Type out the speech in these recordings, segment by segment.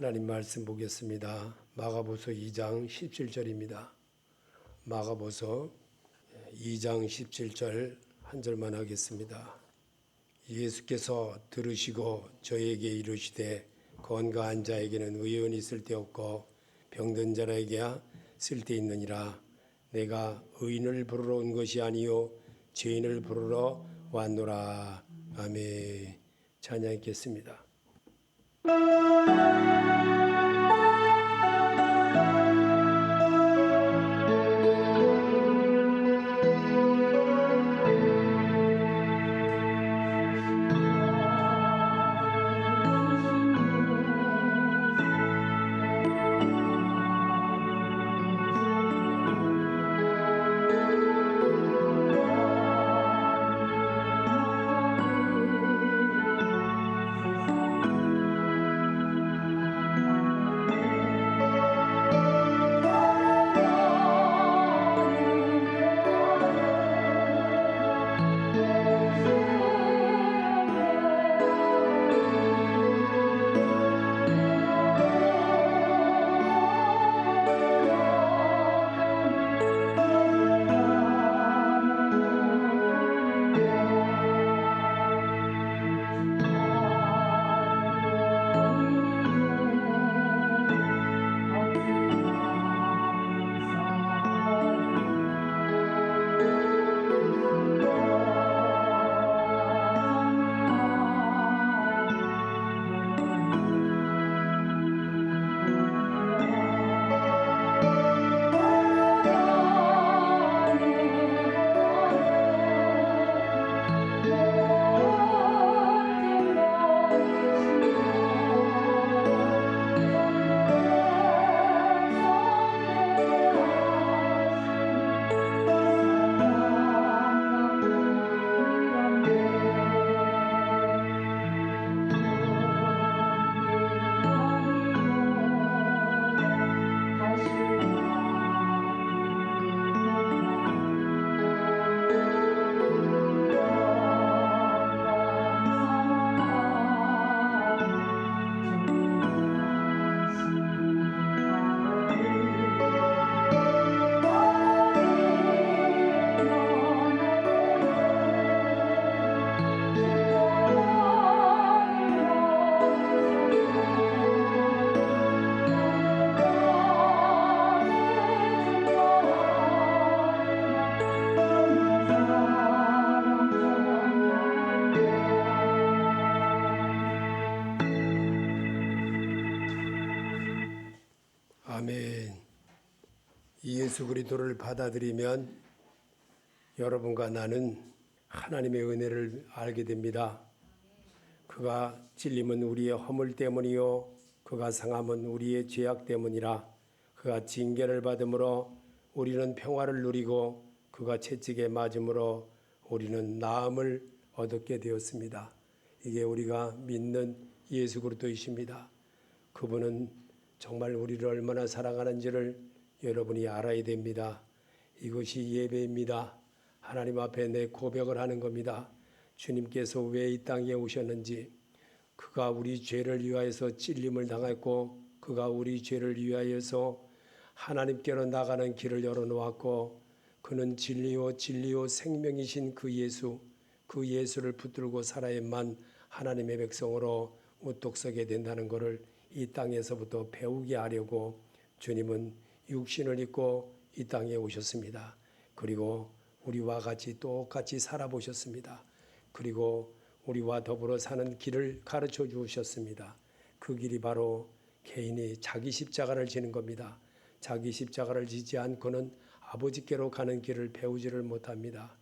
하나님 말씀 보겠습니다. 마가복음 2장 17절입니다. 마가복음 2장 17절 한 절만 하겠습니다. 예수께서 들으시고 저에게 이르시되 건강한 자에게는 의원이 쓸데없고 병든 자에게야 쓸데있느니라. 내가 의인을 부르러 온 것이 아니요 죄인을 부르러 왔노라. 아멘. 찬양하겠습니다. 아멘. 예수 그리스도를 받아들이면 여러분과 나는 하나님의 은혜를 알게 됩니다. 그가 찔림은 우리의 허물 때문이요 그가 상함은 우리의 죄악 때문이라. 그가 징계를 받음으로 우리는 평화를 누리고 그가 채찍에 맞음으로 우리는 나음을 얻게 되었습니다. 이게 우리가 믿는 예수 그리스도이십니다. 그분은 정말 우리를 얼마나 사랑하는지를 여러분이 알아야 됩니다. 이것이 예배입니다. 하나님 앞에 내 고백을 하는 겁니다. 주님께서 왜 이 땅에 오셨는지, 그가 우리 죄를 위하여서 찔림을 당했고 그가 우리 죄를 위하여서 하나님께로 나가는 길을 열어놓았고 그는 진리요 생명이신 그 예수를 붙들고 살아야만 하나님의 백성으로 우뚝 서게 된다는 것을 이 땅에서부터 배우게 하려고 주님은 육신을 입고 이 땅에 오셨습니다. 그리고 우리와 같이 똑같이 살아보셨습니다. 그리고 우리와 더불어 사는 길을 가르쳐 주셨습니다. 그 길이 바로 개인이 자기 십자가를 지는 겁니다. 자기 십자가를 지지 않고는 아버지께로 가는 길을 배우지를 못합니다.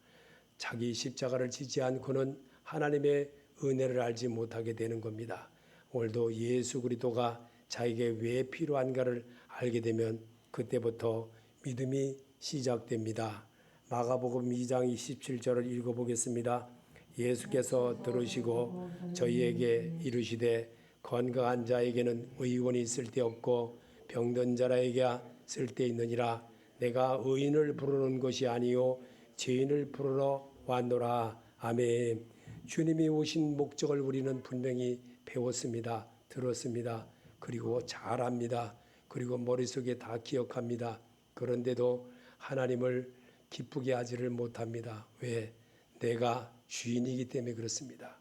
자기 십자가를 지지 않고는 하나님의 은혜를 알지 못하게 되는 겁니다. 오늘도 예수 그리스도가 자에게 왜 필요한가를 알게 되면 그때부터 믿음이 시작됩니다. 마가복음 2장 27절을 읽어보겠습니다. 예수께서 들으시고 저희에게 이르시되 건강한 자에게는 의원이 쓸데없고 병든 자에게 쓸데있느니라. 내가 의인을 부르는 것이 아니요 죄인을 부르러 왔노라. 아멘. 주님이 오신 목적을 우리는 분명히 배웠습니다. 들었습니다. 그리고 잘합니다. 그리고 머릿속에 다 기억합니다. 그런데도 하나님을 기쁘게 하지를 못합니다. 왜? 내가 주인이기 때문에 그렇습니다.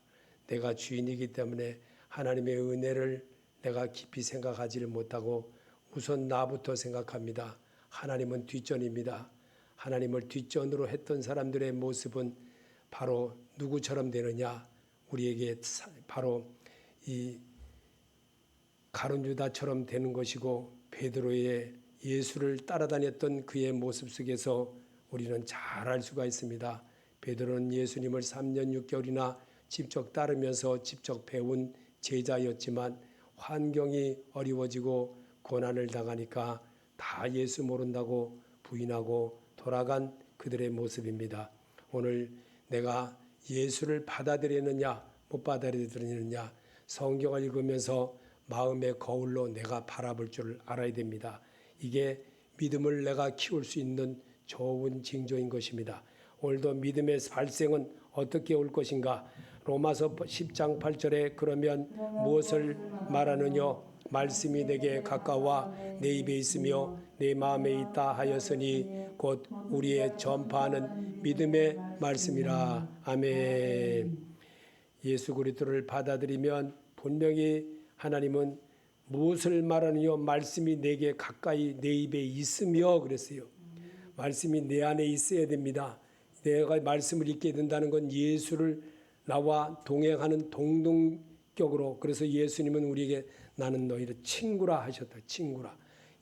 내가 주인이기 때문에 하나님의 은혜를 내가 깊이 생각하지를 못하고 우선 나부터 생각합니다. 하나님은 뒷전입니다. 하나님을 뒷전으로 했던 사람들의 모습은 바로 누구처럼 되느냐? 우리에게 바로 이 가룟 유다처럼 되는 것이고, 베드로의 예수를 따라다녔던 그의 모습 속에서 우리는 잘 알 수가 있습니다. 베드로는 예수님을 3년 6개월이나 직접 따르면서 직접 배운 제자였지만 환경이 어려워지고 고난을 당하니까 다 예수 모른다고 부인하고 돌아간 그들의 모습입니다. 오늘 내가 예수를 받아들이느냐 못 받아들이느냐, 성경을 읽으면서 마음의 거울로 내가 바라볼 줄 알아야 됩니다. 이게 믿음을 내가 키울 수 있는 좋은 징조인 것입니다. 오늘도 믿음의 발생은 어떻게 올 것인가? 로마서 10장 8절에 그러면 무엇을 말하느냐? 말씀이 내게 가까워 내 입에 있으며 내 마음에 있다 하였으니 곧 우리의 전파하는 믿음의 말씀이라. 아멘. 예수 그리스도를 받아들이면 분명히 하나님은 무엇을 말하느냐? 말씀이 내게 가까이 내 입에 있으며 그랬어요. 말씀이 내 안에 있어야 됩니다. 내가 말씀을 읽게 된다는 건 예수를 나와 동행하는 동등격으로, 그래서 예수님은 우리에게 나는 너희를 친구라 하셨다. 친구라.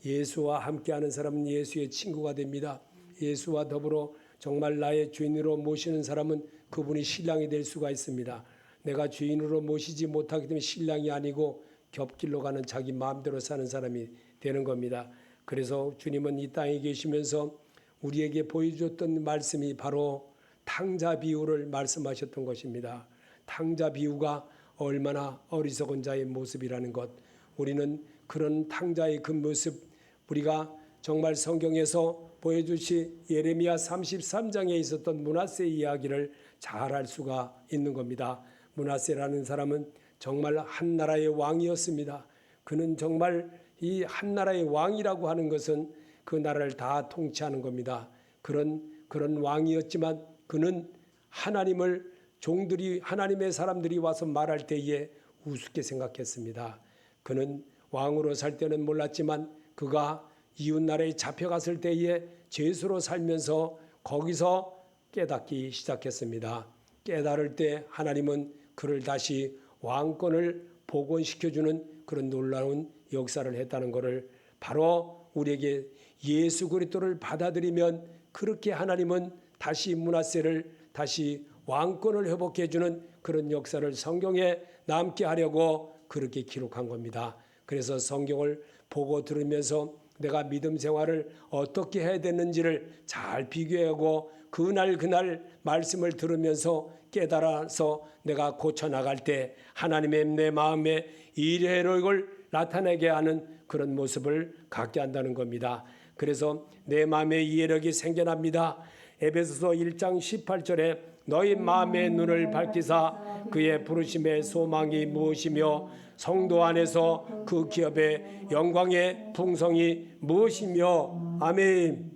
예수와 함께하는 사람은 예수의 친구가 됩니다. 예수와 더불어 정말 나의 주인으로 모시는 사람은 그분이 신랑이 될 수가 있습니다. 내가 주인으로 모시지 못하기 때문에 신랑이 아니고 겹길로 가는 자기 마음대로 사는 사람이 되는 겁니다. 그래서 주님은 이 땅에 계시면서 우리에게 보여줬던 말씀이 바로 탕자 비유를 말씀하셨던 것입니다. 탕자 비유가 얼마나 어리석은 자의 모습이라는 것, 우리는 그런 탕자의 그 모습, 우리가 정말 성경에서 보여주신 예레미야 33장에 있었던 므낫세 이야기를 잘 알 수가 있는 겁니다. 므낫세라는 사람은 정말 한 나라의 왕이었습니다. 그는 정말 이 한 나라의 왕이라고 하는 것은 그 나라를 다 통치하는 겁니다. 그런 왕이었지만 그는 하나님을 종들이, 하나님의 사람들이 와서 말할 때에 우습게 생각했습니다. 그는 왕으로 살 때는 몰랐지만 그가 이웃나라에 잡혀갔을 때에 죄수로 살면서 거기서 깨닫기 시작했습니다. 깨달을 때 하나님은 그를 다시 왕권을 복원시켜주는 그런 놀라운 역사를 했다는 것을 바로 우리에게 예수 그리스도를 받아들이면 그렇게 하나님은 다시 므낫세를 다시 왕권을 회복해주는 그런 역사를 성경에 남게 하려고 그렇게 기록한 겁니다. 그래서 성경을 보고 들으면서 내가 믿음 생활을 어떻게 해야 되는지를 잘 비교하고 그날 말씀을 들으면서 깨달아서 내가 고쳐나갈 때 하나님의 내 마음에 이례력을 나타내게 하는 그런 모습을 갖게 한다는 겁니다. 그래서 내 마음에 이해력이 생겨납니다. 에베소서 1장 18절에 너희 마음의 눈을 밝히사 그의 부르심의 소망이 무엇이며 성도 안에서 그 기업의 영광의 풍성이 무엇이며. 아멘.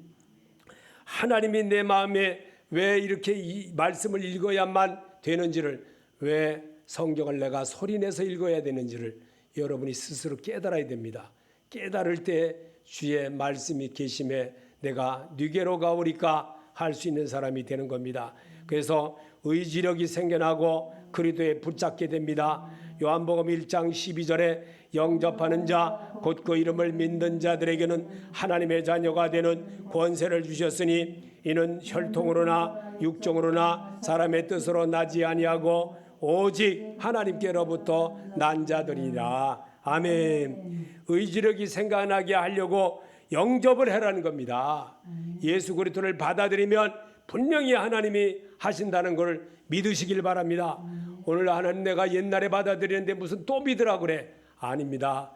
하나님이 내 마음에 왜 이렇게 이 말씀을 읽어야만 되는지를, 왜 성경을 내가 소리내서 읽어야 되는지를 여러분이 스스로 깨달아야 됩니다. 깨달을 때 주의 말씀이 계심에 내가 네게로 가오리까 할 수 있는 사람이 되는 겁니다. 그래서 의지력이 생겨나고 그리스도에 붙잡게 됩니다. 요한복음 1장 12절에 영접하는 자 곧 그 이름을 믿는 자들에게는 하나님의 자녀가 되는 권세를 주셨으니 이는 혈통으로나 육정으로나 사람의 뜻으로 나지 아니하고 오직 하나님께로부터 난 자들이라. 아멘. 의지력이 생겨나게 하려고 영접을 해라는 겁니다. 예수 그리스도를 받아들이면 분명히 하나님이 하신다는 걸 믿으시길 바랍니다. 오늘 하나님 내가 옛날에 받아들이는데 무슨 또 믿으라 그래? 아닙니다.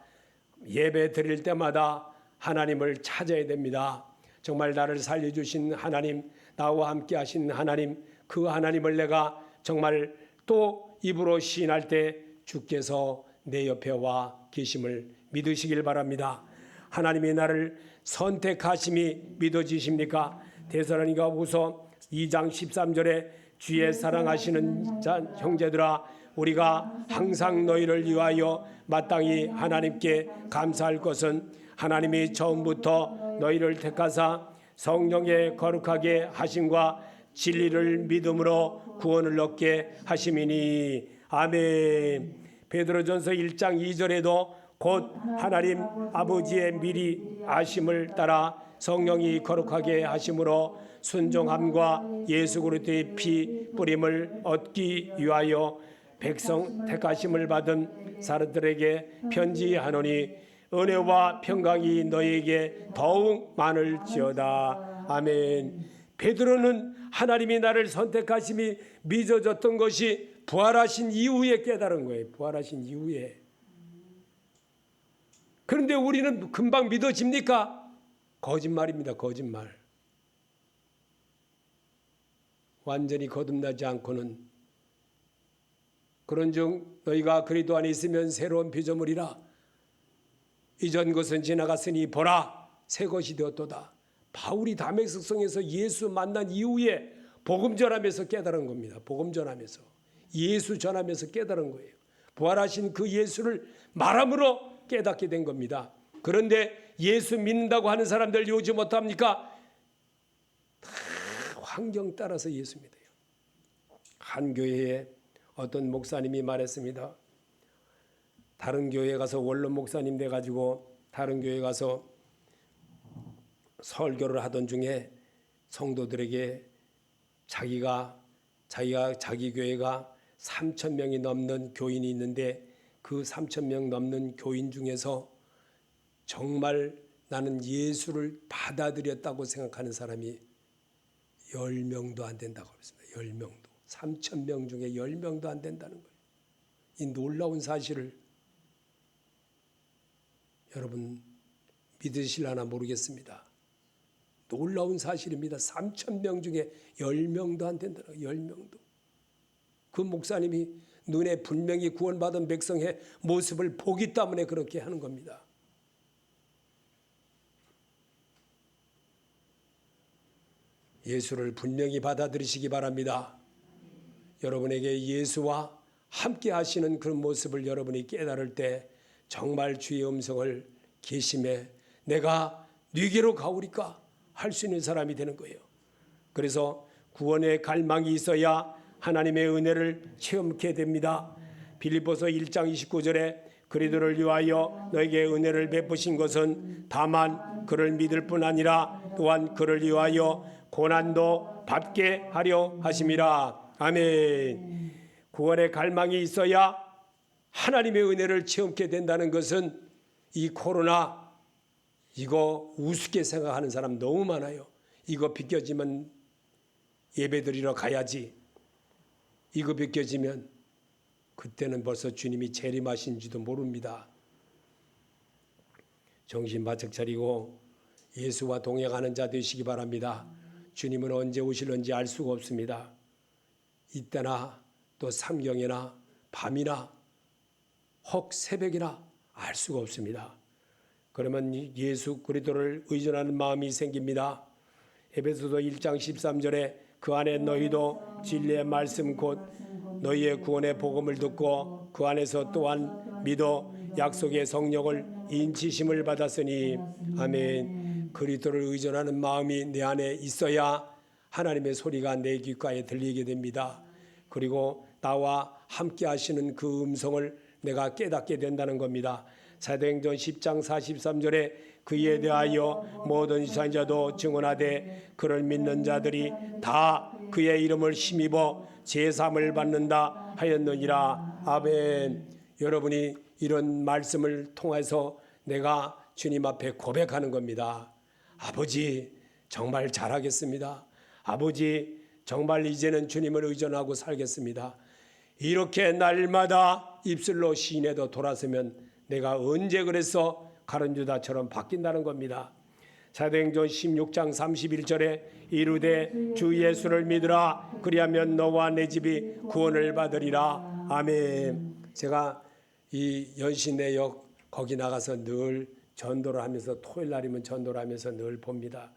예배 드릴 때마다 하나님을 찾아야 됩니다. 정말 나를 살려주신 하나님, 나와 함께 하신 하나님, 그 하나님을 내가 정말 또 입으로 시인할 때 주께서 내 옆에 와 계심을 믿으시길 바랍니다. 하나님의 나를 선택하심이 믿어지십니까? 데살로니가후서 2장 13절에 주의 사랑하시는 형제들아 우리가 항상 너희를 위하여 마땅히 하나님께 감사할 것은 하나님이 처음부터 너희를 택하사 성령의 거룩하게 하심과 진리를 믿음으로 구원을 얻게 하심이니. 아멘. 베드로전서 1장 2절에도 곧 하나님 아버지의 미리 아심을 따라 성령이 거룩하게 하심으로 순종함과 예수 그리스도의 피 뿌림을 얻기 위하여 백성 택하심을 받은 사람들에게 편지하노니 은혜와 평강이 너희에게 더욱 많을지어다. 아멘. 베드로는 하나님이 나를 선택하심이 믿어졌던 것이 부활하신 이후에 깨달은 거예요. 부활하신 이후에. 그런데 우리는 금방 믿어집니까? 거짓말입니다. 거짓말. 완전히 거듭나지 않고는 그런즉 너희가 그리스도 안에 있으면 새로운 피조물이라 이전 것은 지나갔으니 보라 새 것이 되었도다. 바울이 다메섹성에서 예수 만난 이후에 복음 전하면서 깨달은 겁니다. 복음 전하면서 예수 전하면서 깨달은 거예요. 부활하신 그 예수를 말함으로 깨닫게 된 겁니다. 그런데 예수 믿는다고 하는 사람들 요즘 어떡합니까? 다 환경 따라서 예수 믿어요. 한 교회에 어떤 목사님이 말했습니다. 다른 교회에 가서 원로 목사님 돼가지고 다른 교회에 가서 설교를 하던 중에 성도들에게 자기 교회가 3,000명이 넘는 교인이 있는데 그 3,000명 넘는 교인 중에서 정말 나는 예수를 받아들였다고 생각하는 사람이 10명도 안 된다고 그랬습니다. 10명도. 3,000명 중에 10명도 안 된다는 거예요. 이 놀라운 사실을 여러분 믿으실려나 모르겠습니다. 놀라운 사실입니다. 3,000명 중에 10명도 안 된다는 거예요. 10명도. 그 목사님이 눈에 분명히 구원받은 백성의 모습을 보기 때문에 그렇게 하는 겁니다. 예수를 분명히 받아들이시기 바랍니다. 여러분에게 예수와 함께 하시는 그런 모습을 여러분이 깨달을 때 정말 주의 음성을 계심해 내가 네게로 가오리까 할 수 있는 사람이 되는 거예요. 그래서 구원의 갈망이 있어야 하나님의 은혜를 체험하게 됩니다. 빌립보서 1장 29절에 그리스도를 위하여 너에게 은혜를 베푸신 것은 다만 그를 믿을 뿐 아니라 또한 그를 위하여 고난도 받게 하려 하심이라. 아멘. 구원의 갈망이 있어야 하나님의 은혜를 체험하게 된다는 것은 이 코로나 이거 우습게 생각하는 사람 너무 많아요. 이거 비껴지면 예배드리러 가야지. 이거 비껴지면 그때는 벌써 주님이 재림하신지도 모릅니다. 정신 바짝 차리고 예수와 동행하는 자 되시기 바랍니다. 주님은 언제 오실는지 알 수가 없습니다. 이때나 또 삼경이나 밤이나 혹 새벽이나 알 수가 없습니다. 그러면 예수 그리스도를 의존하는 마음이 생깁니다. 에베소서 1장 13절에 그 안에 너희도 진리의 말씀 곧 너희의 구원의 복음을 듣고 그 안에서 또한 믿어 약속의 성령을 인치심을 받았으니. 아멘. 그리스도를 의존하는 마음이 내 안에 있어야 하나님의 소리가 내 귓가에 들리게 됩니다. 그리고 나와 함께 하시는 그 음성을 내가 깨닫게 된다는 겁니다. 사도행전 10장 43절에 그에 대하여 모든 이스라엘자도 증언하되 그를 믿는 자들이 다 그의 이름을 힘입어 제사함을 받는다 하였느니라. 아멘. 여러분이 이런 말씀을 통해서 내가 주님 앞에 고백하는 겁니다. 아버지 정말 잘하겠습니다. 아버지 정말 이제는 주님을 의존하고 살겠습니다. 이렇게 날마다 입술로 시인해도 돌아서면 내가 언제 그래서 가룟유다처럼 바뀐다는 겁니다. 사도행전 16장 31절에 이르되 주 예수를 믿으라 그리하면 너와 내 집이 구원을 받으리라. 아멘. 제가 이 연신내역 거기 나가서 늘 전도를 하면서 토요일 날이면 전도를 하면서 늘 봅니다.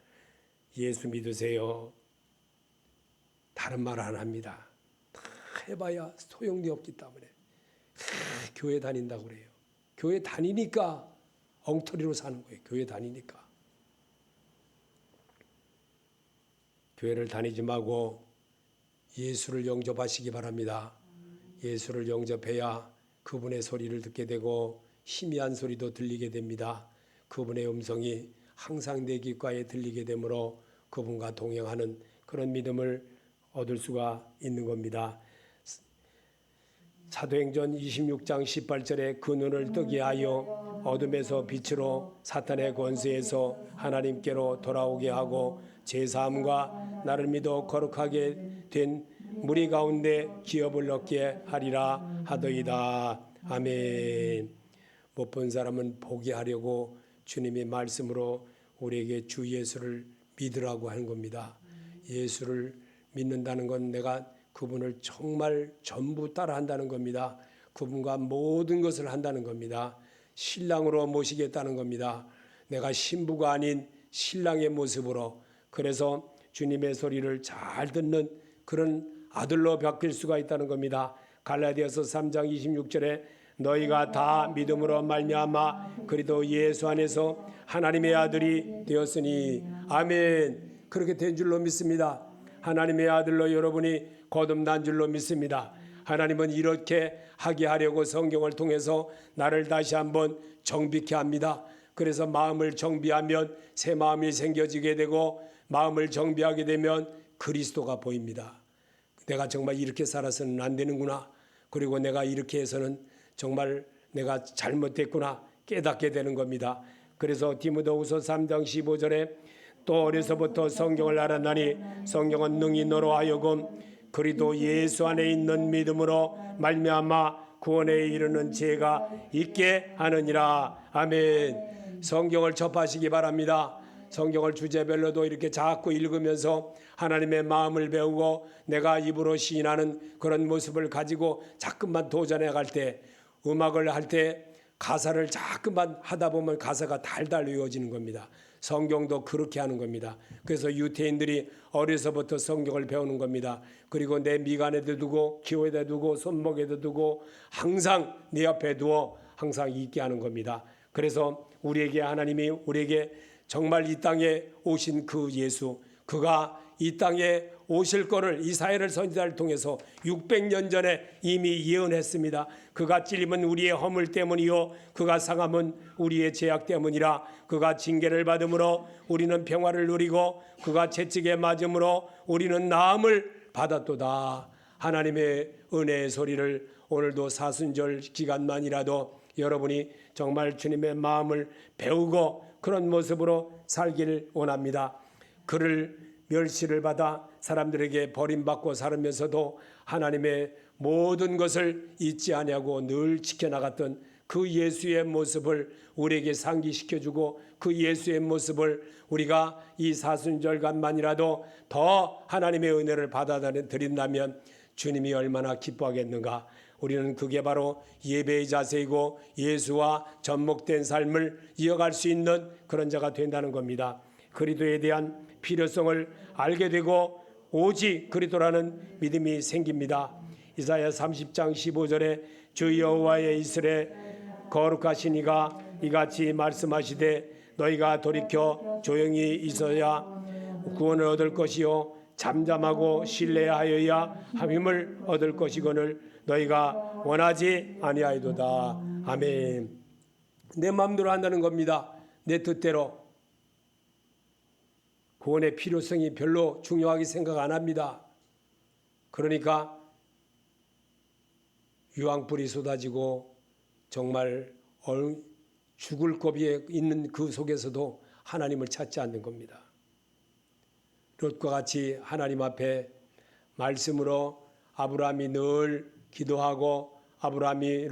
예수 믿으세요. 다른 말 안 합니다. 다 해봐야 소용이 없기 때문에 교회 다닌다고 그래요. 교회 다니니까 엉터리로 사는 거예요. 교회 다니니까. 교회를 다니지 말고 예수를 영접하시기 바랍니다. 예수를 영접해야 그분의 소리를 듣게 되고 희미한 소리도 들리게 됩니다. 그분의 음성이 항상 내 귓가에 들리게 되므로 그분과 동행하는 그런 믿음을 얻을 수가 있는 겁니다. 사도행전 26장 18절에 그 눈을 뜨게 하여 어둠에서 빛으로 사탄의 권세에서 하나님께로 돌아오게 하고 제사함과 나를 믿어 거룩하게 된 무리 가운데 기업을 얻게 하리라 하더이다. 아멘. 못 본 사람은 보게 하려고 주님의 말씀으로 우리에게 주 예수를 믿으라고 하는 겁니다. 예수를 믿는다는 건 내가 그분을 정말 전부 따라한다는 겁니다. 그분과 모든 것을 한다는 겁니다. 신랑으로 모시겠다는 겁니다. 내가 신부가 아닌 신랑의 모습으로, 그래서 주님의 소리를 잘 듣는 그런 아들로 바뀔 수가 있다는 겁니다. 갈라디아서 3장 26절에 너희가 다 믿음으로 말미암아 그리스도 예수 안에서 하나님의 아들이 되었으니 아멘. 그렇게 된 줄로 믿습니다. 하나님의 아들로 여러분이 거듭난 줄로 믿습니다. 하나님은 이렇게 하게 하려고 성경을 통해서 나를 다시 한번 정비케 합니다. 그래서 마음을 정비하면 새 마음이 생겨지게 되고 마음을 정비하게 되면 그리스도가 보입니다. 내가 정말 이렇게 살아서는 안 되는구나. 그리고 내가 이렇게 해서는 정말 내가 잘못됐구나 깨닫게 되는 겁니다. 그래서 디모데후서 3장 15절에 또 어려서부터 성경을 알았나니 성경은 능히 너로 하여금 그리스도 예수 안에 있는 믿음으로 말미암아 구원에 이르는 죄가 있게 하느니라. 아멘. 성경을 접하시기 바랍니다. 성경을 주제별로도 이렇게 자꾸 읽으면서 하나님의 마음을 배우고 내가 입으로 시인하는 그런 모습을 가지고 자꾸만 도전해 갈 때, 음악을 할 때 가사를 자꾸만 하다 보면 가사가 달달 외워지는 겁니다. 성경도 그렇게 하는 겁니다. 그래서 유태인들이 어려서부터 성경을 배우는 겁니다. 그리고 내 미간에도 두고 기호에도 두고 손목에도 두고 항상 내 앞에 두어 항상 있게 하는 겁니다. 그래서 우리에게 하나님이 우리에게 정말 이 땅에 오신 그 예수, 그가 이 땅에 오실 거를 이사야를 선지자를 통해서 600년 전에 이미 예언했습니다. 그가 찔림은 우리의 허물 때문이요 그가 상함은 우리의 죄악 때문이라. 그가 징계를 받음으로 우리는 평화를 누리고 그가 채찍에 맞음으로 우리는 나음을 받았도다. 하나님의 은혜의 소리를 오늘도 사순절 기간만이라도 여러분이 정말 주님의 마음을 배우고 그런 모습으로 살기를 원합니다. 그를 멸시를 받아 사람들에게 버림받고 살면서도 하나님의 모든 것을 잊지 아니하고 늘 지켜나갔던 그 예수의 모습을 우리에게 상기시켜주고 그 예수의 모습을 우리가 이 사순절간만이라도 더 하나님의 은혜를 받아들인다면 주님이 얼마나 기뻐하겠는가. 우리는 그게 바로 예배의 자세이고 예수와 접목된 삶을 이어갈 수 있는 그런 자가 된다는 겁니다. 그리스도에 대한 필요성을 알게 되고 오직 그리스도라는 믿음이 생깁니다. 이사야 30장 15절에 주 여호와의 이스라엘 거룩하신 이가 이같이 말씀하시되 너희가 돌이켜 조용히 있어야 구원을 얻을 것이요 잠잠하고 신뢰하여야 함임을 얻을 것이거늘 너희가 원하지 아니하이도다. 아멘. 내 마음대로 한다는 겁니다. 내 뜻대로. 구원의 필요성이 별로 중요하게 생각 안 합니다. 그러니까 유황불이 쏟아지고 정말 죽을 고비에 있는 그 속에서도 하나님을 찾지 않는 겁니다. 롯과 같이 하나님 앞에 말씀으로 아브라함이 늘 기도하고 아브라함이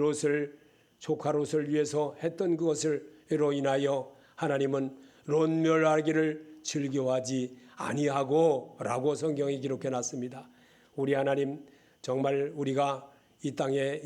조카 롯을 위해서 했던 그것을로 인하여 하나님은 롯 멸하기를 즐겨하지 아니하고 라고 성경에 기록해 놨습니다. 우리 하나님 정말 우리가 이 땅에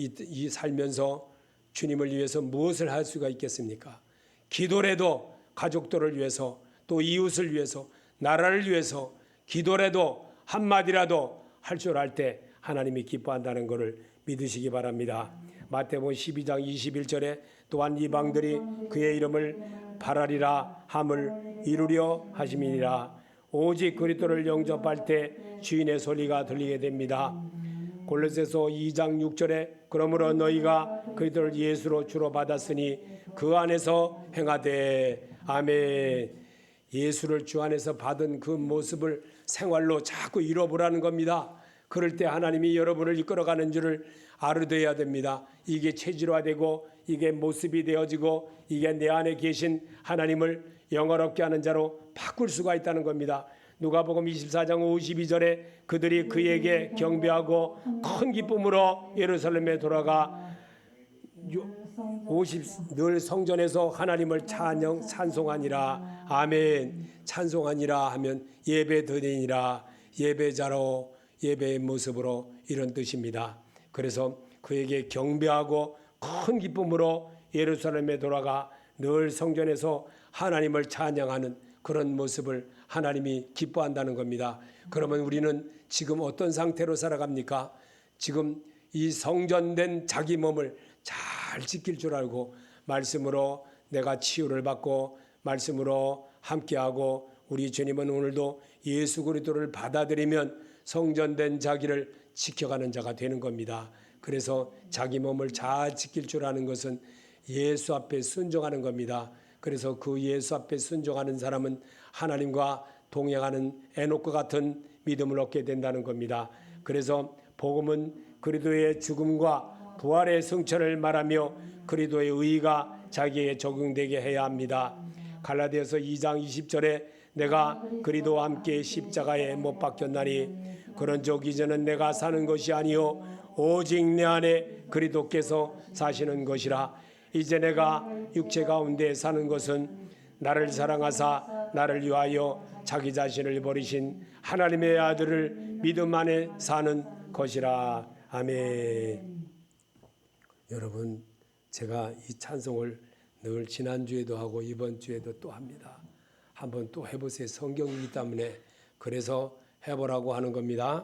살면서 주님을 위해서 무엇을 할 수가 있겠습니까? 기도라도 가족들을 위해서, 또 이웃을 위해서, 나라를 위해서 기도라도 한마디라도 할 줄 알 때 하나님이 기뻐한다는 것을 믿으시기 바랍니다. 마태복음 12장 21절에 또한 이방들이 그의 이름을 바라리라 함을 이루려 하심이니라. 오직 그리스도를 영접할 때 주인의 소리가 들리게 됩니다. 골로새서 2장 6절에 그러므로 너희가 그리스도를 예수로 주로 받았으니 그 안에서 행하되. 아멘. 예수를 주 안에서 받은 그 모습을 생활로 자꾸 이뤄보라는 겁니다. 그럴 때 하나님이 여러분을 이끌어가는 줄을 알아둬야 됩니다. 이게 체질화되고 이게 모습이 되어지고 이게 내 안에 계신 하나님을 영화롭게 하는 자로 바꿀 수가 있다는 겁니다. 누가복음 24장 52절에 그들이 그에게 경배하고 큰 기쁨으로 예루살렘에 돌아가 늘 성전에서 하나님을 찬송하니라. 아멘. 찬송하니라 하면 예배 드리니라, 예배자로, 예배의 모습으로, 이런 뜻입니다. 그래서 그에게 경배하고 큰 기쁨으로 예루살렘에 돌아가 늘 성전에서 하나님을 찬양하는 그런 모습을 하나님이 기뻐한다는 겁니다. 그러면 우리는 지금 어떤 상태로 살아갑니까? 지금 이 성전된 자기 몸을 잘 지킬 줄 알고 말씀으로 내가 치유를 받고 말씀으로 함께하고, 우리 주님은 오늘도 예수 그리스도를 받아들이면 성전된 자기를 지켜가는 자가 되는 겁니다. 그래서 자기 몸을 잘 지킬 줄 아는 것은 예수 앞에 순종하는 겁니다. 그래서 그 예수 앞에 순종하는 사람은 하나님과 동행하는 에녹과 같은 믿음을 얻게 된다는 겁니다. 그래서 복음은 그리스도의 죽음과 부활의 승천을 말하며 그리스도의 의가 자기에게 적용되게 해야 합니다. 갈라디아서 2장 20절에 내가 그리스도와 함께 십자가에 못 박혔나니 그런즉 이제는 내가 사는 것이 아니요 오직 내 안에 그리스도께서 사시는 것이라. 이제 내가 육체 가운데 사는 것은 나를 사랑하사 나를 위하여 자기 자신을 버리신 하나님의 아들을 믿음 안에 사는 것이라. 아멘. 여러분, 제가 이 찬송을 늘 지난주에도 하고 이번 주에도 또 합니다. 한번 또 해보세요. 성경이기 때문에 그래서 해보라고 하는 겁니다.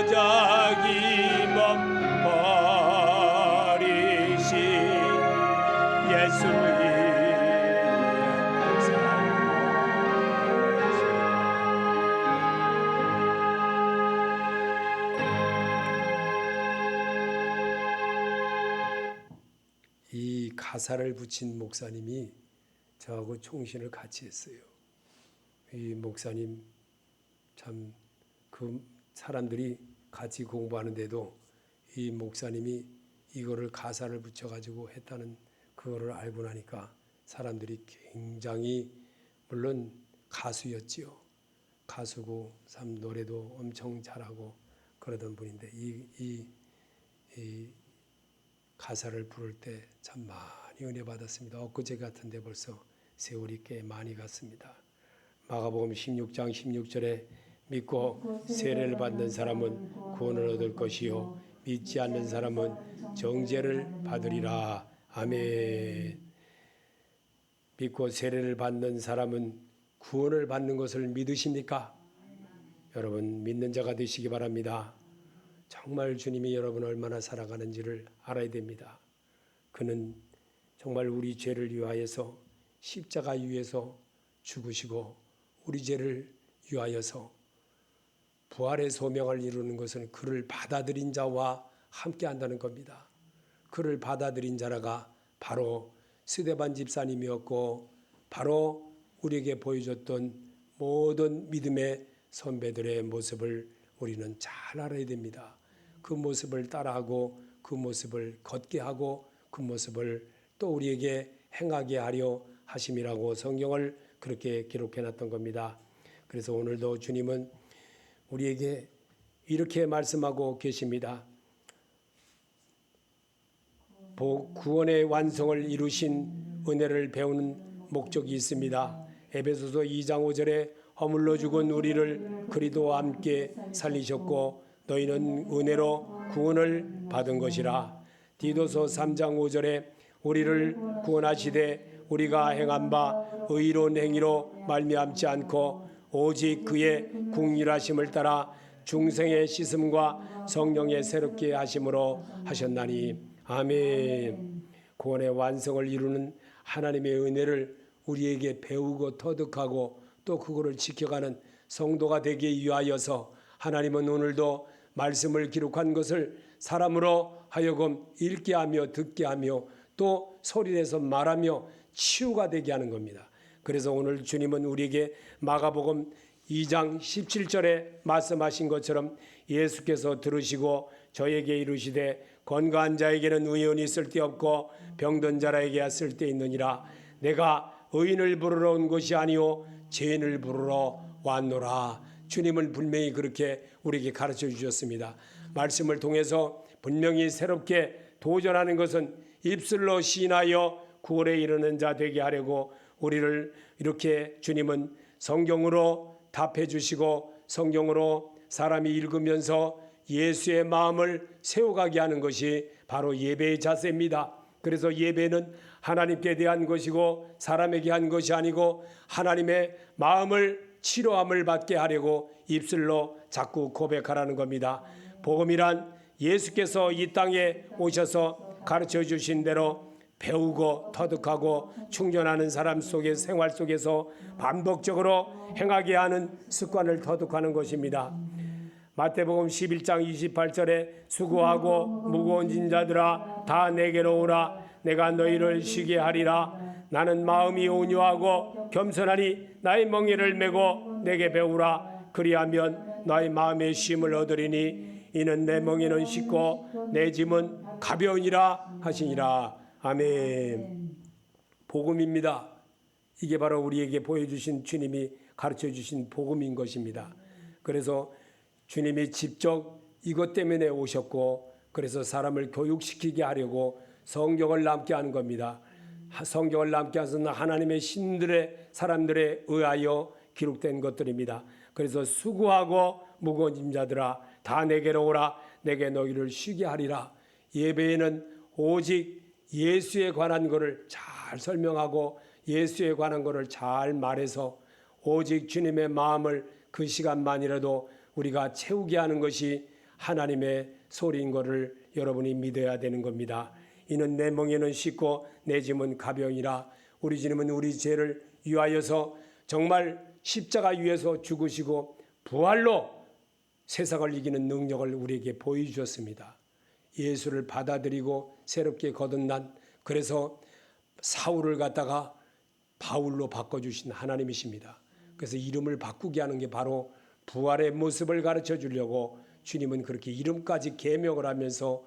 자기 몸 버리신 예수의 이 가사를 붙인 목사님이 저하고 총신을 같이 했어요. 이 목사님 참 그 사람들이 같이 공부하는데도 이 목사님이 이거를 가사를 붙여가지고 했다는 그거를 알고 나니까 사람들이 굉장히, 물론 가수였지요. 가수고 참 노래도 엄청 잘하고 그러던 분인데 이 가사를 부를 때 참 많이 은혜 받았습니다. 엊그제 같은데 벌써 세월이 꽤 많이 갔습니다. 마가복음 16장 16절에 믿고 세례를 받는 사람은 구원을 얻을 것이요 믿지 않는 사람은 정죄를 받으리라. 아멘. 믿고 세례를 받는 사람은 구원을 받는 것을 믿으십니까? 여러분 믿는 자가 되시기 바랍니다. 정말 주님이 여러분을 얼마나 사랑하는지를 알아야 됩니다. 그는 정말 우리 죄를 위하여서 십자가 위에서 죽으시고 우리 죄를 위하여서 부활의 소명을 이루는 것은 그를 받아들인 자와 함께 한다는 겁니다. 그를 받아들인 자라가 바로 스데반 집사님이었고 바로 우리에게 보여줬던 모든 믿음의 선배들의 모습을 우리는 잘 알아야 됩니다. 그 모습을 따라하고 그 모습을 걷게 하고 그 모습을 또 우리에게 행하게 하려 하심이라고 성경을 그렇게 기록해 놨던 겁니다. 그래서 오늘도 주님은 우리에게 이렇게 말씀하고 계십니다. 구원의 완성을 이루신 은혜를 배우는 목적이 있습니다. 에베소서 2장 5절에 허물로 죽은 우리를 그리스도와 함께 살리셨고 너희는 은혜로 구원을 받은 것이라. 디도서 3장 5절에 우리를 구원하시되 우리가 행한 바 의로운 행위로 말미암지 않고 오직 그의 궁휼하심을 따라 중생의 씻음과 성령의 새롭게 하심으로 하셨나니. 아멘. 구원의 완성을 이루는 하나님의 은혜를 우리에게 배우고 터득하고 또 그거를 지켜가는 성도가 되기 위하여서 하나님은 오늘도 말씀을 기록한 것을 사람으로 하여금 읽게 하며 듣게 하며 또 소리내서 말하며 치유가 되게 하는 겁니다. 그래서 오늘 주님은 우리에게 마가복음 2장 17절에 말씀하신 것처럼 예수께서 들으시고 저에게 이르시되 건강한 자에게는 의원이 쓸데없고 병든 자에게야 쓸데있느니라. 내가 의인을 부르러 온 것이 아니오 죄인을 부르러 왔노라. 주님은 분명히 그렇게 우리에게 가르쳐 주셨습니다. 말씀을 통해서 분명히 새롭게 도전하는 것은 입술로 시인하여 구원에 이르는 자 되게 하려고 우리를 이렇게 주님은 성경으로 답해 주시고 성경으로 사람이 읽으면서 예수의 마음을 세워가게 하는 것이 바로 예배의 자세입니다. 그래서 예배는 하나님께 대한 것이고 사람에게 한 것이 아니고 하나님의 마음을 치료함을 받게 하려고 입술로 자꾸 고백하라는 겁니다. 복음이란 예수께서 이 땅에 오셔서 가르쳐 주신 대로 배우고 터득하고 충전하는 사람 속의 생활 속에서 반복적으로 행하게 하는 습관을 터득하는 것입니다. 마태복음 11장 28절에 수고하고 무거운 짐자들아 다 내게로 오라. 내가 너희를 쉬게 하리라. 나는 마음이 온유하고 겸손하니 나의 멍에를 메고 내게 배우라. 그리하면 너의 마음의 쉼을 얻으리니 이는 내 멍에는 쉽고 내 짐은 가벼우니라 하시니라. 아멘. 복음입니다. 이게 바로 우리에게 보여주신 주님이 가르쳐주신 복음인 것입니다. 그래서 주님이 직접 이것 때문에 오셨고 그래서 사람을 교육시키게 하려고 성경을 남게 하는 겁니다. 성경을 남게 하서는 하나님의 신들의 사람들에 의하여 기록된 것들입니다. 그래서 수고하고 무거운 짐자들아 다 내게로 오라. 내게 너희를 쉬게 하리라. 예배에는 오직 예수에 관한 것을 잘 설명하고 예수에 관한 것을 잘 말해서 오직 주님의 마음을 그 시간만이라도 우리가 채우게 하는 것이 하나님의 소리인 것을 여러분이 믿어야 되는 겁니다. 이는 내 멍에는 쉽고 내 짐은 가벼우니라. 우리 주님은 우리 죄를 위하여서 정말 십자가 위에서 죽으시고 부활로 세상을 이기는 능력을 우리에게 보여주셨습니다. 예수를 받아들이고 새롭게 거듭난 그래서 사울을 갖다가 바울로 바꿔주신 하나님이십니다. 그래서 이름을 바꾸게 하는 게 바로 부활의 모습을 가르쳐 주려고 주님은 그렇게 이름까지 계명을 하면서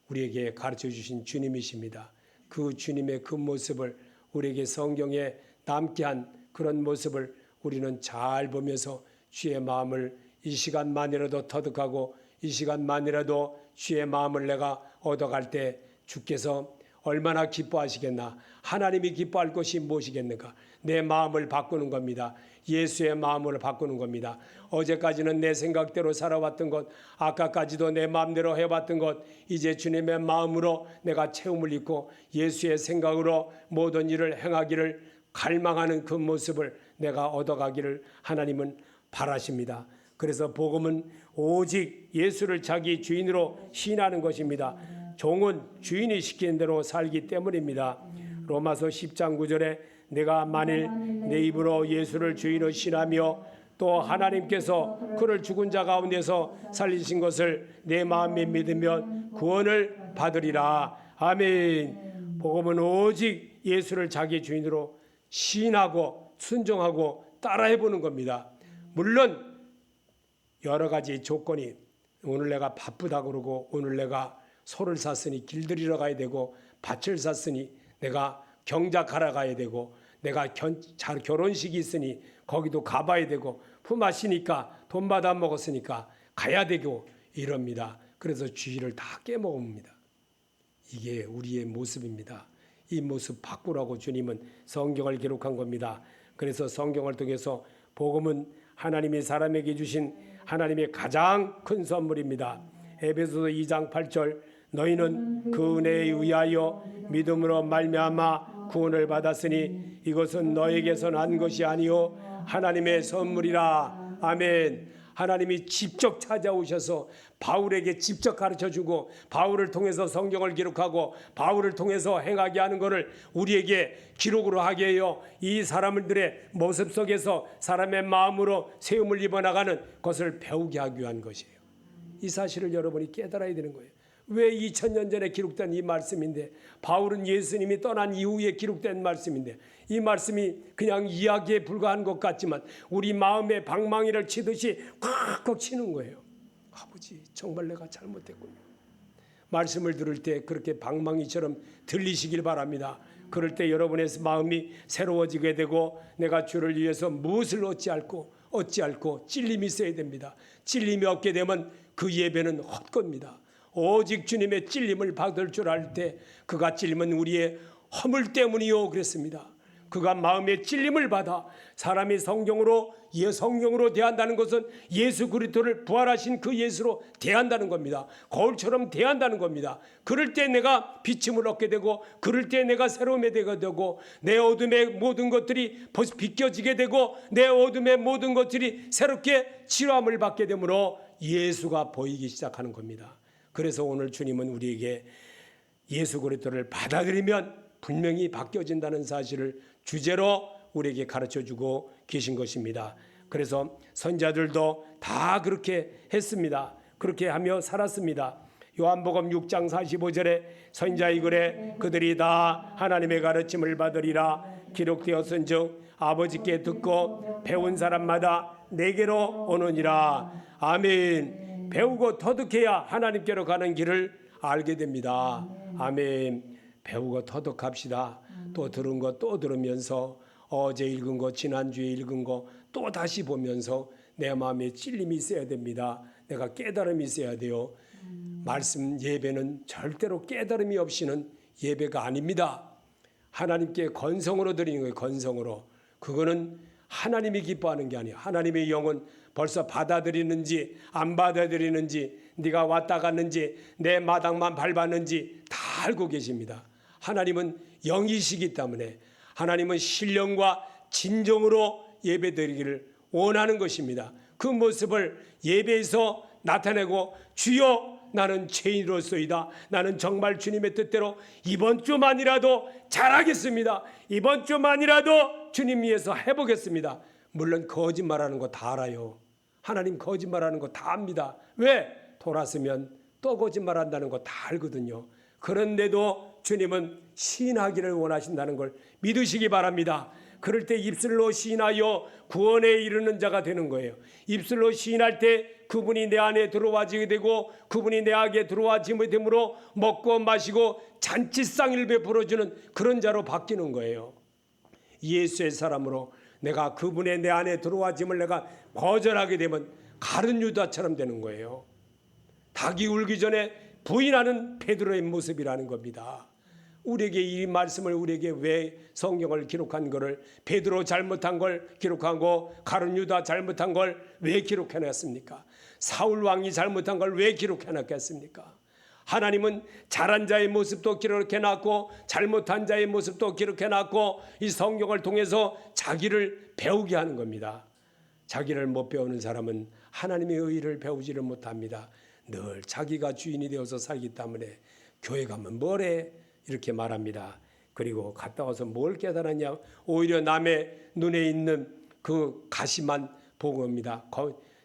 우리에게 가르쳐 주신 주님이십니다. 그 주님의 그 모습을 우리에게 성경에 남게 한 그런 모습을 우리는 잘 보면서 주의 마음을 이 시간만이라도 터득하고 이 시간만이라도 주의 마음을 내가 얻어갈 때 주께서 얼마나 기뻐하시겠나. 하나님이 기뻐할 것이 무엇이겠는가. 내 마음을 바꾸는 겁니다. 예수의 마음을 바꾸는 겁니다. 어제까지는 내 생각대로 살아왔던 것, 아까까지도 내 마음대로 해왔던 것, 이제 주님의 마음으로 내가 체험을 입고 예수의 생각으로 모든 일을 행하기를 갈망하는 그 모습을 내가 얻어가기를 하나님은 바라십니다. 그래서 복음은 오직 예수를 자기 주인으로 시인하는 것입니다. 종은 주인이 시키는 대로 살기 때문입니다. 로마서 10장 9절에 내가 만일 내 입으로 예수를 주인으로 시인하며 또 하나님께서 그를 죽은 자 가운데서 살리신 것을 내 마음에 믿으면 구원을 받으리라. 아멘. 복음은 오직 예수를 자기 주인으로 시인하고 순종하고 따라해보는 겁니다. 물론 여러 가지 조건이, 오늘 내가 바쁘다 그러고, 오늘 내가 소를 샀으니 길들이러 가야 되고, 밭을 샀으니 내가 경작하러 가야 되고, 내가 결혼식이 있으니 거기도 가봐야 되고, 품앗이니까 돈 받아 먹었으니까 가야 되고 이럽니다. 그래서 주의를 다 깨먹습니다. 이게 우리의 모습입니다. 이 모습 바꾸라고 주님은 성경을 기록한 겁니다. 그래서 성경을 통해서 복음은 하나님이 사람에게 주신 하나님의 가장 큰 선물입니다. 에베소서 2장 8절 너희는 그 은혜에 의하여 믿음으로 말미암아 구원을 받았으니 이것은 너에게서 난 것이 아니요 하나님의 선물이라. 아멘. 하나님이 직접 찾아오셔서 바울에게 직접 가르쳐주고 바울을 통해서 성경을 기록하고 바울을 통해서 행하게 하는 것을 우리에게 기록으로 하게 해요. 이 사람들의 모습 속에서 사람의 마음으로 세움을 입어나가는 것을 배우게 하기 위한 것이에요. 이 사실을 여러분이 깨달아야 되는 거예요. 왜 2000년 전에 기록된 이 말씀인데, 바울은 예수님이 떠난 이후에 기록된 말씀인데, 이 말씀이 그냥 이야기에 불과한 것 같지만 우리 마음에 방망이를 치듯이 콱콱 치는 거예요. 아버지, 정말 내가 잘못했군요. 말씀을 들을 때 그렇게 방망이처럼 들리시길 바랍니다. 그럴 때 여러분의 마음이 새로워지게 되고, 내가 주를 위해서 무엇을 어찌할꼬 찔림이 있어야 됩니다. 찔림이 없게 되면 그 예배는 헛겁니다. 오직 주님의 찔림을 받을 줄 알 때 그가 찔림은 우리의 허물 때문이요 그랬습니다. 그가 마음의 찔림을 받아 사람이 성경으로 대한다는 것은 예수 그리스도를 부활하신 그 예수로 대한다는 겁니다. 거울처럼 대한다는 겁니다. 그럴 때 내가 비침을 얻게 되고, 그럴 때 내가 새로움에 되고, 내 어둠의 모든 것들이 비껴지게 되고, 내 어둠의 모든 것들이 새롭게 치료함을 받게 되므로 예수가 보이기 시작하는 겁니다. 그래서 오늘 주님은 우리에게 예수 그리스도를 받아들이면 분명히 바뀌어진다는 사실을 주제로 우리에게 가르쳐주고 계신 것입니다. 그래서 선지자들도 다 그렇게 했습니다. 그렇게 하며 살았습니다. 요한복음 6장 45절에 선지자의 글에 그들이 다 하나님의 가르침을 받으리라 기록되었은즉 아버지께 듣고 배운 사람마다 내게로 오느니라. 아멘. 배우고 터득해야 하나님께로 가는 길을 알게 됩니다. 아멘. 배우고 터득합시다. 또 들은 거 또 들으면서, 어제 읽은 거, 지난주에 읽은 거 또 다시 보면서 내 마음에 찔림이 있어야 됩니다. 내가 깨달음이 있어야 돼요. 말씀 예배는 절대로 깨달음이 없이는 예배가 아닙니다. 하나님께 건성으로 드리는 거예요. 건성으로. 그거는 하나님이 기뻐하는 게 아니에요. 하나님의 영은 벌써 받아들이는지 안 받아들이는지, 네가 왔다 갔는지 내 마당만 밟았는지 다 알고 계십니다. 하나님은 영이시기 때문에 하나님은 신령과 진정으로 예배드리기를 원하는 것입니다. 그 모습을 예배에서 나타내고, 주여 나는 죄인으로서이다. 나는 정말 주님의 뜻대로 이번 주만이라도 잘하겠습니다. 이번 주만이라도 주님 위해서 해보겠습니다. 물론 거짓말하는 거 다 알아요. 하나님 거짓말하는 거 다 압니다. 왜? 돌았으면 또 거짓말한다는 거 다 알거든요. 그런데도 주님은 시인하기를 원하신다는 걸 믿으시기 바랍니다. 그럴 때 입술로 시인하여 구원에 이르는 자가 되는 거예요. 입술로 시인할 때 그분이 내 안에 들어와지게 되고, 그분이 내 안에 들어와지게 되므로 먹고 마시고 잔치상을 베풀어주는 그런 자로 바뀌는 거예요. 예수의 사람으로 내가 그분의 내 안에 들어와짐을 내가 거절하게 되면 가룟 유다처럼 되는 거예요. 닭이 울기 전에 부인하는 베드로의 모습이라는 겁니다. 우리에게 이 말씀을 우리에게 왜 성경을 기록한 거를 베드로 잘못한 걸 기록하고 가룟 유다 잘못한 걸 왜 기록해놨습니까? 사울 왕이 잘못한 걸 왜 기록해놨겠습니까? 하나님은 잘한 자의 모습도 기록해놨고 잘못한 자의 모습도 기록해놨고 이 성경을 통해서 자기를 배우게 하는 겁니다. 자기를 못 배우는 사람은 하나님의 의를 배우지를 못합니다. 늘 자기가 주인이 되어서 살기 때문에 교회 가면 뭐래 이렇게 말합니다. 그리고 갔다 와서 뭘 깨달았냐? 오히려 남의 눈에 있는 그 가시만 보고 옵니다.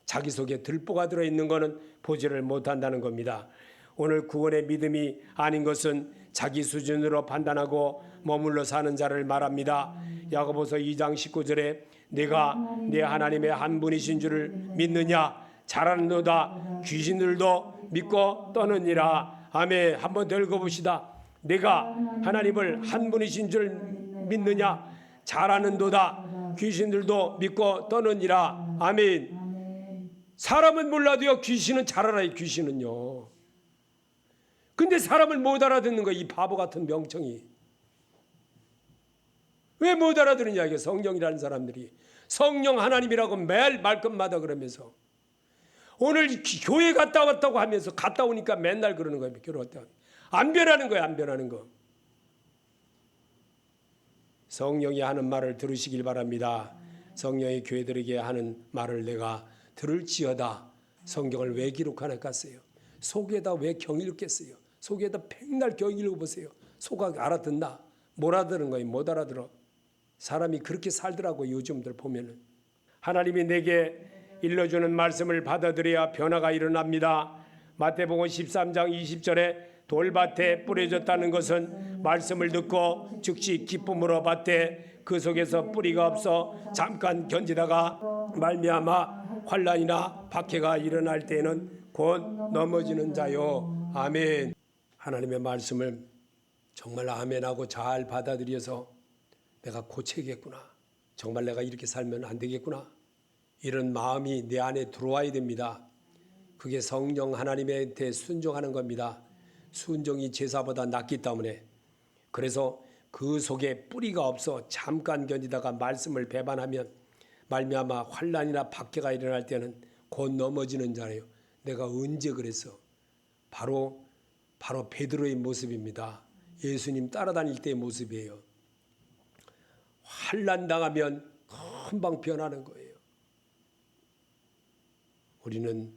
자기 속에 들보가 들어있는 것은 보지를 못한다는 겁니다. 오늘 구원의 믿음이 아닌 것은 자기 수준으로 판단하고 머물러 사는 자를 말합니다. 야고보서 2장 19절에 내가 내 하나님의 한 분이신 줄을 믿느냐? 잘하는도다 귀신들도 믿고 떠느니라. 아멘. 한번 더 읽어봅시다. 내가 하나님을 한 분이신 줄 믿느냐? 잘하는도다 귀신들도 믿고 떠느니라. 아멘. 사람은 몰라도요 귀신은 잘 알아요. 귀신은요. 근데 사람을 못 알아듣는 거야. 이 바보 같은 명청이. 왜 못 알아들으냐 이게 성령이라는 사람들이. 성령 하나님이라고 매일 말끝마다 그러면서 오늘 교회 갔다 왔다고 하면서 갔다 오니까 맨날 그러는 거예요. 교회 갔다 오니까. 안 변하는 거예요. 안 변하는 거. 성령이 하는 말을 들으시길 바랍니다. 성령이 교회들에게 하는 말을 내가 들을지어다. 성경을 왜 기록하나겠어요? 속에다 왜 경일겠어요? 속에다 백날 경일고 보세요. 속아 알아듣나? 못 알아듣는 거예요. 못 알아들어. 사람이 그렇게 살더라고. 요즘들 보면은 하나님이 내게 일러주는 말씀을 받아들여야 변화가 일어납니다. 마태복음 13장 20절에 돌밭에 뿌려졌다는 것은 말씀을 듣고 즉시 기쁨으로 받되 그 속에서 뿌리가 없어 잠깐 견디다가 말미암아 환난이나 박해가 일어날 때에는 곧 넘어지는 자요. 아멘. 하나님의 말씀을 정말 아멘하고 잘 받아들여서 내가 고쳐야겠구나. 정말 내가 이렇게 살면 안 되겠구나. 이런 마음이 내 안에 들어와야 됩니다. 그게 성령 하나님한테 순종하는 겁니다. 순종이 제사보다 낫기 때문에. 그래서 그 속에 뿌리가 없어 잠깐 견디다가 말씀을 배반하면 말미암아 환난이나 박해가 일어날 때는 곧 넘어지는 자예요. 내가 언제 그랬어? 바로 베드로의 모습입니다. 예수님 따라다닐 때의 모습이에요. 환난 당하면 금방 변하는 거예요. 우리는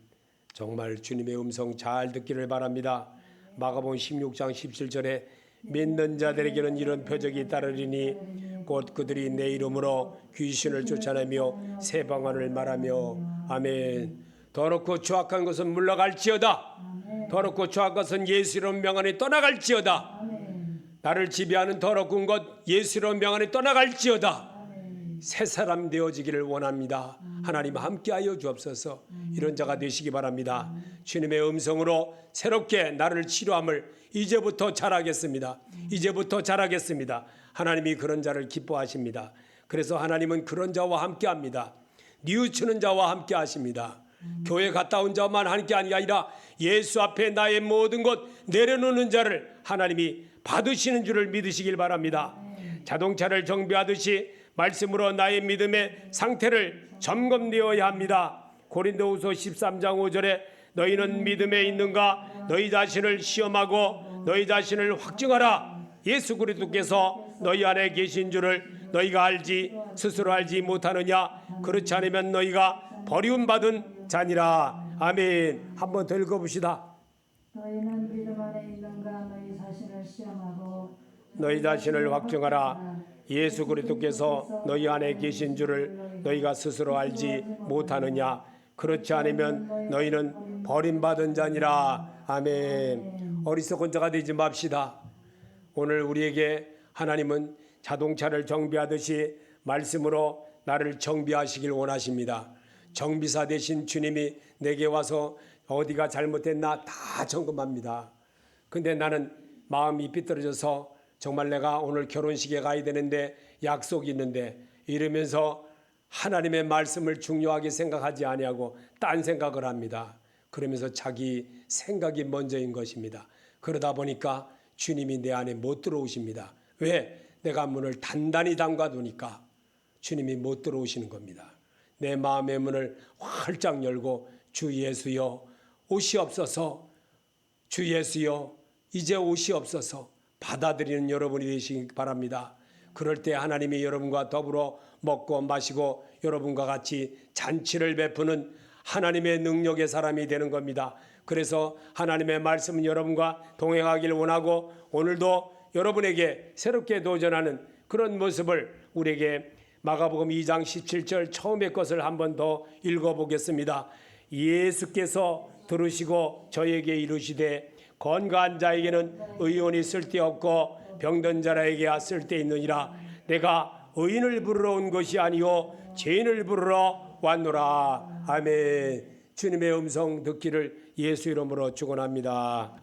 정말 주님의 음성 잘 듣기를 바랍니다. 마가복음 16장 17절에 믿는 자들에게는 이런 표적이 따르리니 곧 그들이 내 이름으로 귀신을 쫓아내며 새 방언을 말하며 아멘. 더럽고 추악한 것은 물러갈지어다. 더럽고 추악한 것은 예수 이름 명안에 떠나갈지어다. 나를 지배하는 더럽은 것 예수 이름 명안에 떠나갈지어다. 새 사람 되어지기를 원합니다. 하나님 함께하여 주옵소서. 이런 자가 되시기 바랍니다. 주님의 음성으로 새롭게 나를 치료함을 이제부터 잘하겠습니다. 이제부터 잘하겠습니다. 하나님이 그런 자를 기뻐하십니다. 그래서 하나님은 그런 자와 함께합니다. 뉘우치는 자와 함께하십니다. 교회 갔다 온 자만 하는 게 아니라 예수 앞에 나의 모든 것 내려놓는 자를 하나님이 받으시는 줄을 믿으시길 바랍니다. 자동차를 정비하듯이 말씀으로 나의 믿음의 상태를 점검되어야 합니다. 고린도후서 13장 5절에 너희는 믿음에 있는가? 너희 자신을 시험하고 너희 자신을 확증하라. 예수 그리스도께서 너희 안에 계신 줄을 너희가 알지 스스로 알지 못하느냐? 그렇지 않으면 너희가 버림받은 자니라. 아멘. 한번 더 읽어봅시다. 너희는 믿음 안에 있는가? 너희 자신을 시험하고 너희 자신을 확증하라. 예수 그리스도께서 너희 안에 계신 줄을 너희가 스스로 알지 못하느냐? 그렇지 않으면 너희는 버림받은 자니라. 아멘. 어리석은 자가 되지 맙시다. 오늘 우리에게 하나님은 자동차를 정비하듯이 말씀으로 나를 정비하시길 원하십니다. 정비사 되신 주님이 내게 와서 어디가 잘못됐나 다 점검합니다. 근데 나는 마음이 삐뚤어져서 정말 내가 오늘 결혼식에 가야 되는데 약속이 있는데 이러면서 하나님의 말씀을 중요하게 생각하지 아니하고 딴 생각을 합니다. 그러면서 자기 생각이 먼저인 것입니다. 그러다 보니까 주님이 내 안에 못 들어오십니다. 왜? 내가 문을 단단히 잠가 두니까 주님이 못 들어오시는 겁니다. 내 마음의 문을 활짝 열고 주 예수여 오시옵소서, 주 예수여 이제 오시옵소서 받아들이는 여러분이 되시기 바랍니다. 그럴 때 하나님이 여러분과 더불어 먹고 마시고 여러분과 같이 잔치를 베푸는 하나님의 능력의 사람이 되는 겁니다. 그래서 하나님의 말씀은 여러분과 동행하기를 원하고 오늘도 여러분에게 새롭게 도전하는 그런 모습을 우리에게 마가복음 2장 17절 처음의 것을 한 번 더 읽어보겠습니다. 예수께서 들으시고 저에게 이르시되 건강한 자에게는 의원이 쓸데없고 병든 자라에게야 쓸데있느니라. 내가 의인을 부르러 온 것이 아니요 죄인을 부르러 왔노라. 아멘. 주님의 음성 듣기를 예수 이름으로 축원합니다.